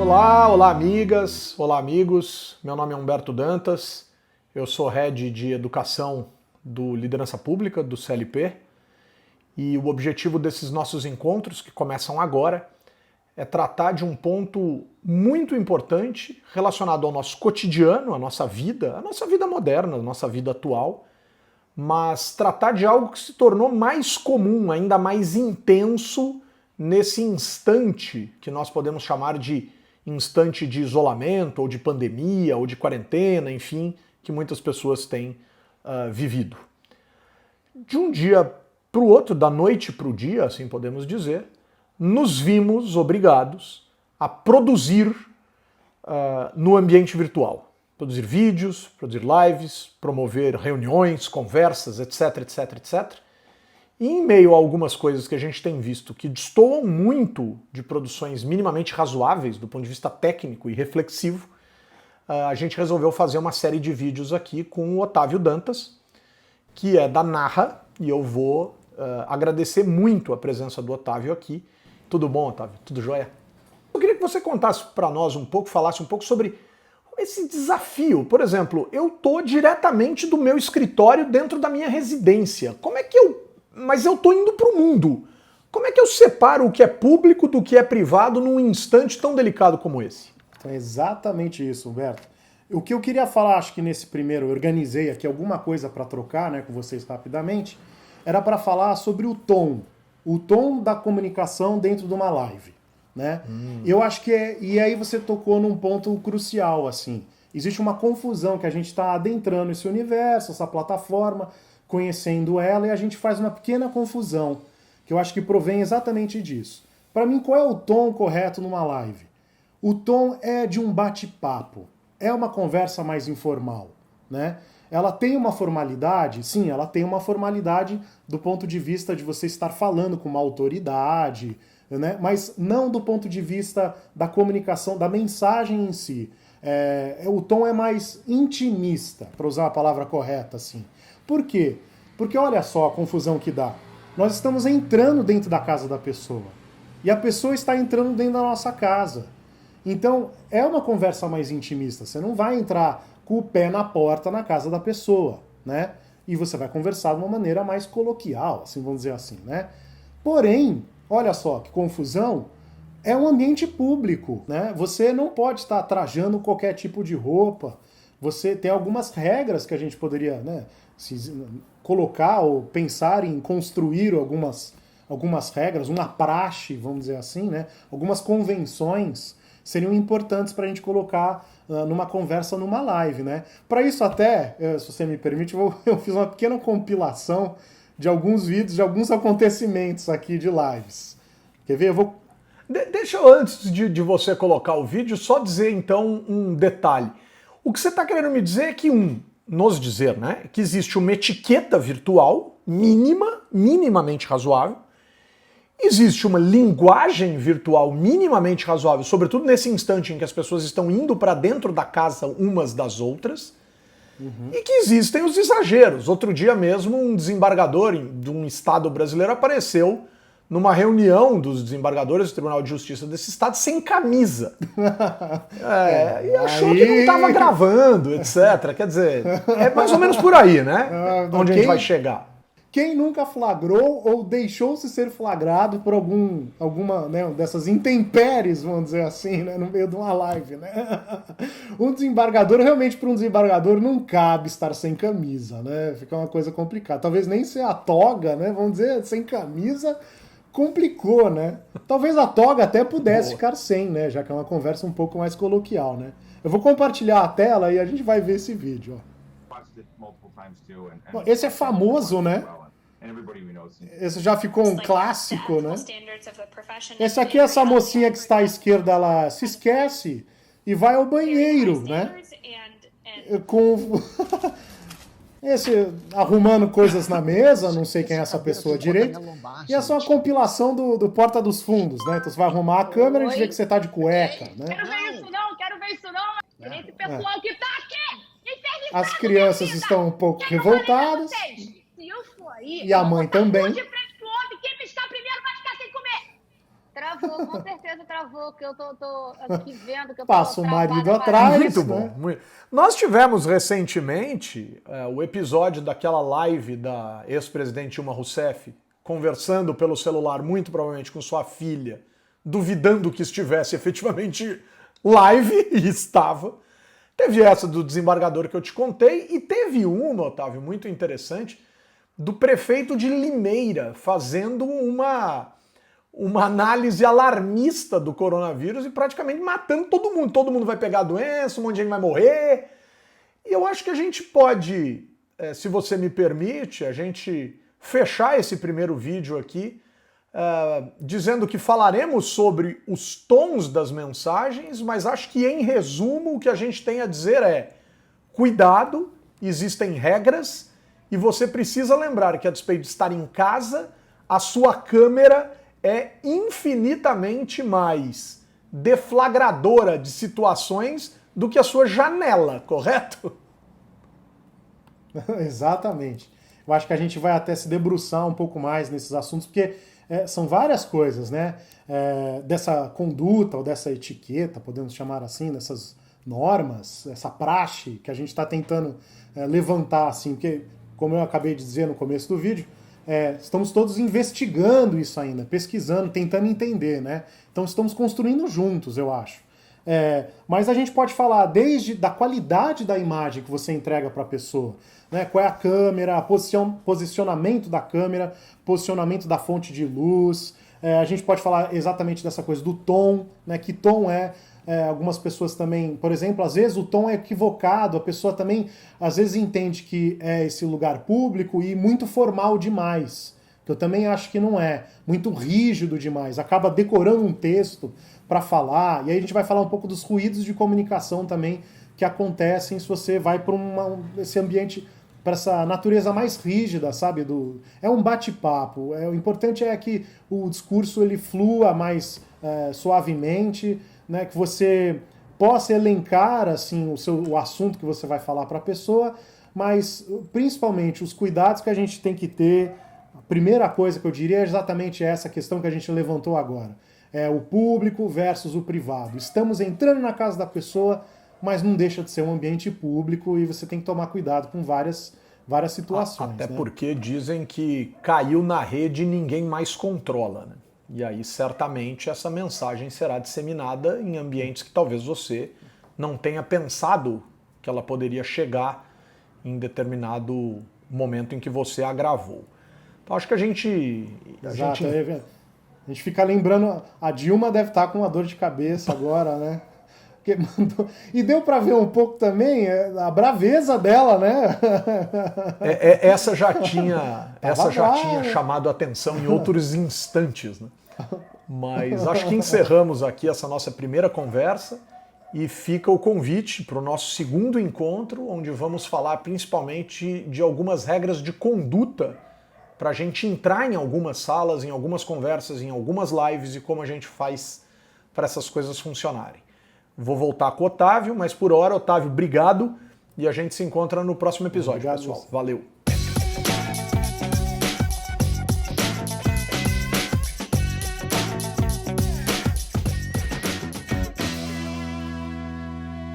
Olá, olá amigas, olá amigos, meu nome é Humberto Dantas, eu sou Head de Educação do Liderança Pública, do CLP, e o objetivo desses nossos encontros, que começam agora, é tratar de um ponto muito importante relacionado ao nosso cotidiano, à nossa vida moderna, a nossa vida atual, mas tratar de algo que se tornou mais comum, ainda mais intenso nesse instante que nós podemos chamar de instante de isolamento, ou de pandemia, ou de quarentena, enfim, que muitas pessoas têm vivido. De um dia para o outro, da noite para o dia, assim podemos dizer, nos vimos obrigados a produzir no ambiente virtual. Produzir vídeos, produzir lives, promover reuniões, conversas, etc, etc, etc. E em meio a algumas coisas que a gente tem visto que destoam muito de produções minimamente razoáveis do ponto de vista técnico e reflexivo, a gente resolveu fazer uma série de vídeos aqui com o Otávio Dantas, que é da Narra, e eu vou agradecer muito a presença do Otávio aqui. Tudo bom, Otávio? Tudo jóia? Eu queria que você contasse para nós um pouco, falasse um pouco sobre esse desafio. Por exemplo, eu tô diretamente do meu escritório dentro da minha residência. Mas eu tô indo pro mundo. Como é que eu separo o que é público do que é privado num instante tão delicado como esse? Então é exatamente isso, Humberto. O que eu queria falar, acho que nesse primeiro, eu organizei aqui alguma coisa para trocar, né, com vocês rapidamente, era para falar sobre o tom da comunicação dentro de uma live, né? Eu acho que e aí você tocou num ponto crucial, assim. Existe uma confusão que a gente está adentrando esse universo, essa plataforma, conhecendo ela, e a gente faz uma pequena confusão, que eu acho que provém exatamente disso. Para mim, qual é o tom correto numa live? O tom é de um bate-papo, é uma conversa mais informal, né? Ela tem uma formalidade? Sim, ela tem uma formalidade do ponto de vista de você estar falando com uma autoridade, né? Mas não do ponto de vista da comunicação, da mensagem em si. O tom é mais intimista, para usar a palavra correta, assim. Por quê? Porque olha só a confusão que dá. Nós estamos entrando dentro da casa da pessoa. E a pessoa está entrando dentro da nossa casa. Então, é uma conversa mais intimista. Você não vai entrar com o pé na porta na casa da pessoa, né? E você vai conversar de uma maneira mais coloquial, assim, vamos dizer assim, né? Porém, olha só que confusão, é um ambiente público, né? Você não pode estar trajando qualquer tipo de roupa. Você tem algumas regras que a gente poderia, né, colocar ou pensar em construir algumas regras, uma praxe, vamos dizer assim, né? Algumas convenções seriam importantes para a gente colocar numa conversa, numa live, né? Para isso até, se você me permite, eu fiz uma pequena compilação de alguns vídeos, de alguns acontecimentos aqui de lives. Quer ver? Deixa eu, antes de você colocar o vídeo, só dizer então um detalhe. O que você está querendo me dizer é que nos dizer, né, que existe uma etiqueta virtual minimamente razoável, existe uma linguagem virtual minimamente razoável, sobretudo nesse instante em que as pessoas estão indo para dentro da casa umas das outras, e que existem os exageros. Outro dia mesmo, um desembargador de um estado brasileiro apareceu numa reunião dos desembargadores do Tribunal de Justiça desse estado sem camisa. E achou que não estava gravando, etc. Quer dizer, é mais ou menos por aí, né? Onde a gente vai chegar. Quem nunca flagrou ou deixou-se ser flagrado por alguma, né, dessas intempéries, vamos dizer assim, né, no meio de uma live, né? Um desembargador, realmente para um desembargador não cabe estar sem camisa, né? Fica uma coisa complicada. Talvez nem ser a toga, né? Vamos dizer, sem camisa complicou, né? Talvez a toga até pudesse ficar sem, né? Já que é uma conversa um pouco mais coloquial, né? Eu vou compartilhar a tela e a gente vai ver esse vídeo, ó. Bom, esse é famoso, né? Esse já ficou um clássico, né? Esse aqui é essa mocinha que está à esquerda, ela se esquece e vai ao banheiro, né? Com arrumando coisas na mesa, não sei quem é essa pessoa direito. E essa é uma compilação do Porta dos Fundos, né? Então você vai arrumar a câmera e dizer que você tá de cueca, né? Quero ver isso não, quero ver isso não. Esse pessoal que tá aqui! As crianças estão um pouco revoltadas. E a mãe também. De frente pro homem, quem piscar primeiro vai ficar sem comer. Travou, com certeza travou, que eu tô aqui vendo que eu tô Passa o travada marido agora. atrás. Muito né? bom. Nós tivemos recentemente o episódio daquela live da ex-presidente Dilma Rousseff conversando pelo celular, muito provavelmente com sua filha, duvidando que estivesse efetivamente live, e estava. Teve essa do desembargador que eu te contei, e teve uma, Otávio, muito interessante, do prefeito de Limeira, fazendo uma análise alarmista do coronavírus e praticamente matando todo mundo. Todo mundo vai pegar a doença, um monte de gente vai morrer. E eu acho que a gente pode, se você me permite, a gente fechar esse primeiro vídeo aqui dizendo que falaremos sobre os tons das mensagens, mas acho que, em resumo, o que a gente tem a dizer é: cuidado, existem regras, e você precisa lembrar que, a despeito de estar em casa, a sua câmera é infinitamente mais deflagradora de situações do que a sua janela, correto? Exatamente. Eu acho que a gente vai até se debruçar um pouco mais nesses assuntos, porque são várias coisas, né? Dessa conduta ou dessa etiqueta, podemos chamar assim, dessas normas, essa praxe que a gente está tentando levantar, assim, porque, como eu acabei de dizer no começo do vídeo, estamos todos investigando isso ainda, pesquisando, tentando entender, né? Então estamos construindo juntos, eu acho. Mas a gente pode falar desde da qualidade da imagem que você entrega para a pessoa, né? Qual é a câmera, posicionamento da câmera, posicionamento da fonte de luz. A gente pode falar exatamente dessa coisa do tom, né? Que tom algumas pessoas também, por exemplo, às vezes o tom é equivocado, a pessoa também às vezes entende que é esse lugar público e muito formal demais, que eu também acho que não é, muito rígido demais, acaba decorando um texto para falar, e aí a gente vai falar um pouco dos ruídos de comunicação também que acontecem se você vai para esse ambiente, para essa natureza mais rígida, sabe? É um bate-papo, o importante é que o discurso ele flua mais suavemente, né, que você possa elencar assim, o assunto que você vai falar para a pessoa, mas principalmente os cuidados que a gente tem que ter. A primeira coisa que eu diria é exatamente essa questão que a gente levantou agora. O público versus o privado. Estamos entrando na casa da pessoa, mas não deixa de ser um ambiente público e você tem que tomar cuidado com várias situações. Até né? porque dizem que caiu na rede e ninguém mais controla, né? E aí, certamente, essa mensagem será disseminada em ambientes que talvez você não tenha pensado que ela poderia chegar em determinado momento em que você a gravou. Então, acho que a gente fica lembrando, a Dilma deve estar com uma dor de cabeça agora, né? E deu para ver um pouco também a braveza dela, né? Essa já tinha chamado a atenção em outros instantes, né? Mas acho que encerramos aqui essa nossa primeira conversa e fica o convite para o nosso segundo encontro, onde vamos falar principalmente de algumas regras de conduta para a gente entrar em algumas salas, em algumas conversas, em algumas lives e como a gente faz para essas coisas funcionarem. Vou voltar com o Otávio, mas por hora, Otávio, obrigado e a gente se encontra no próximo episódio, obrigado, pessoal. você. Valeu!